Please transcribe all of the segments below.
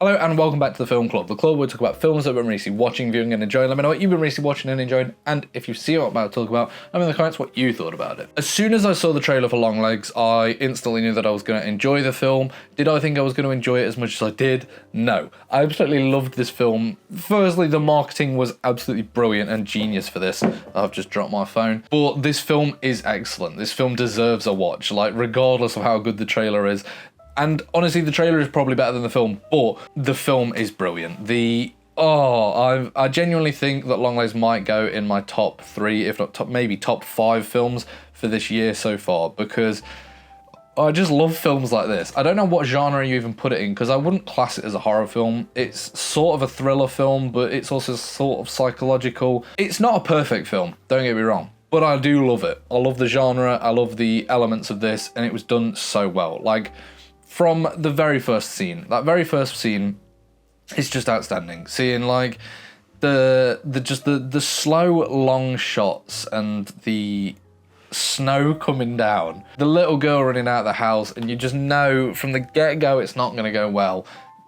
Hello and welcome back to the Film Club, the club where we talk about films that we've been recently watching, viewing and enjoying. Let me know what you've been recently watching and enjoying, and if you see what I'm about to talk about, let me know in the comments what you thought about it. As soon as I saw the trailer for Longlegs, I instantly knew that I was going to enjoy the film. Did I think I was going to enjoy it as much as I did? No. I absolutely loved this film. Firstly, the marketing was absolutely brilliant and genius for this. I've just dropped my phone. But this film is excellent. This film deserves a watch, like regardless of how good the trailer is. And honestly, the trailer is probably better than the film, but the film is brilliant. I genuinely think that Longlegs might go in my top 3, if not maybe top 5 films for this year so far, because I just love films like this. I don't know what genre you even put it in, because I wouldn't class it as a horror film. It's sort of a thriller film, but it's also sort of psychological. It's not a perfect film, don't get me wrong. But I do love it. I love the genre, I love the elements of this, and it was done so well. Like, from the very first scene, that very first scene is just outstanding. Seeing like the slow long shots and the snow coming down, the little girl running out of the house, and you just know from the get-go it's not going to go well.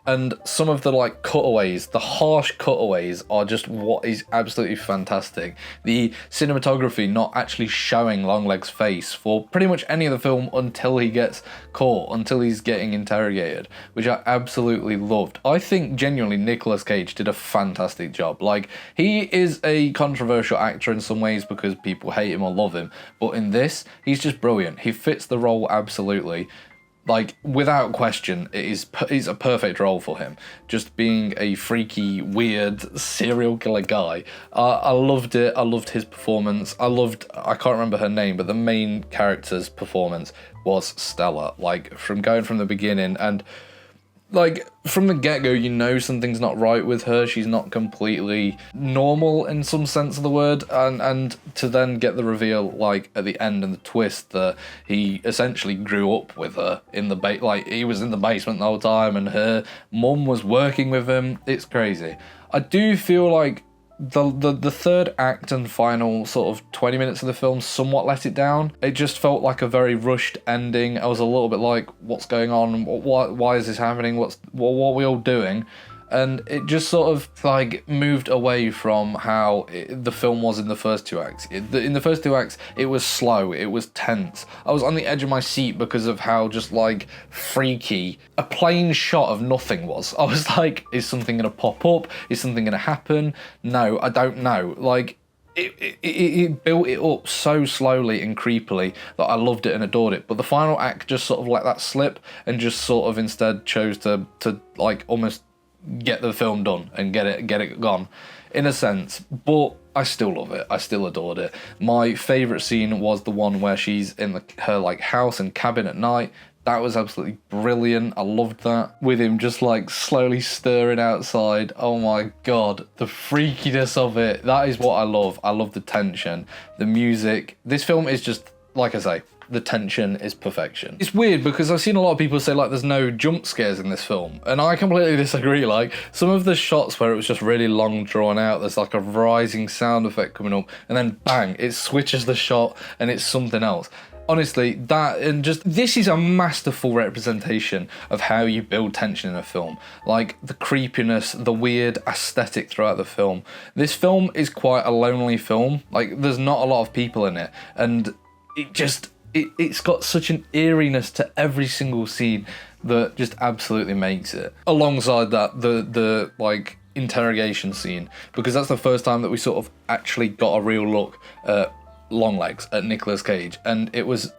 And some of the like cutaways, the harsh cutaways, are just what is absolutely fantastic. The cinematography not actually showing Longlegs' face for pretty much any of the film until he gets caught, until he's getting interrogated, which I absolutely loved. I think genuinely Nicolas Cage did a fantastic job. Like, he is a controversial actor in some ways because people hate him or love him, but in this, he's just brilliant. He fits the role absolutely. Like, without question, it's a perfect role for him. Just being a freaky, weird, serial killer guy. I loved it. I loved his performance. I can't remember her name, but the main character's performance was stellar. Like, from the beginning, and like, from the get-go, you know something's not right with her. She's not completely normal in some sense of the word. And to then get the reveal, like, at the end and the twist that he essentially grew up with her in the like, he was in the basement the whole time and her mum was working with him. It's crazy. I do feel like the third act and final sort of 20 minutes of the film somewhat let it down. It just felt like a very rushed ending. I was a little bit like, what's going on? Why is this happening? What are we all doing? And it just sort of like moved away from how the film was in the first 2 acts. In the first 2 acts, it was slow, it was tense. I was on the edge of my seat because of how just like freaky a plain shot of nothing was. I was like, is something gonna pop up? Is something gonna happen? No, I don't know. Like, it built it up so slowly and creepily that I loved it and adored it. But the final act just sort of let that slip and just sort of instead chose to like almost get the film done and get it gone in a sense. But I still love it. I still adored it. My favourite scene was the one where she's in her like house and cabin at night. That was absolutely brilliant. I loved that. With him just like slowly stirring outside. Oh my god, the freakiness of it. That is what I love. I love the tension, the music. This film is just, like I say, the tension is perfection. It's weird because I've seen a lot of people say like there's no jump scares in this film, and I completely disagree. Like, some of the shots where it was just really long drawn out, there's like a rising sound effect coming up, and then bang, it switches the shot and it's something else. Honestly, this is a masterful representation of how you build tension in a film. Like, the creepiness, the weird aesthetic throughout the film. This film is quite a lonely film. Like, there's not a lot of people in it, and it's got such an eeriness to every single scene that just absolutely makes it. Alongside that, the like interrogation scene, because that's the first time that we sort of actually got a real look at Longlegs, at Nicolas Cage, and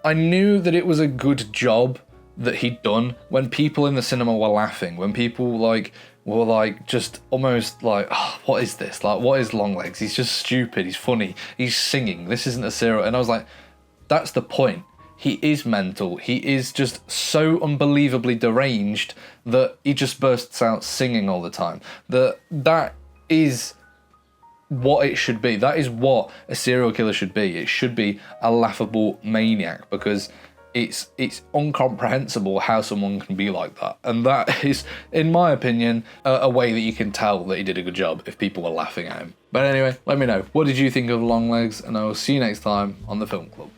I knew that it was a good job that he'd done when people in the cinema were laughing, when people were like just almost like, oh, what is this? Like, what is Longlegs? He's just stupid, he's funny, he's singing, this isn't a serial. And I was like, that's the point. He is mental. He is just so unbelievably deranged that he just bursts out singing all the time. That is what it should be. That is what a serial killer should be. It should be a laughable maniac, because it's incomprehensible how someone can be like that. And that is, in my opinion, a way that you can tell that he did a good job if people were laughing at him. But anyway, let me know. What did you think of Longlegs? And I will see you next time on the Film Club.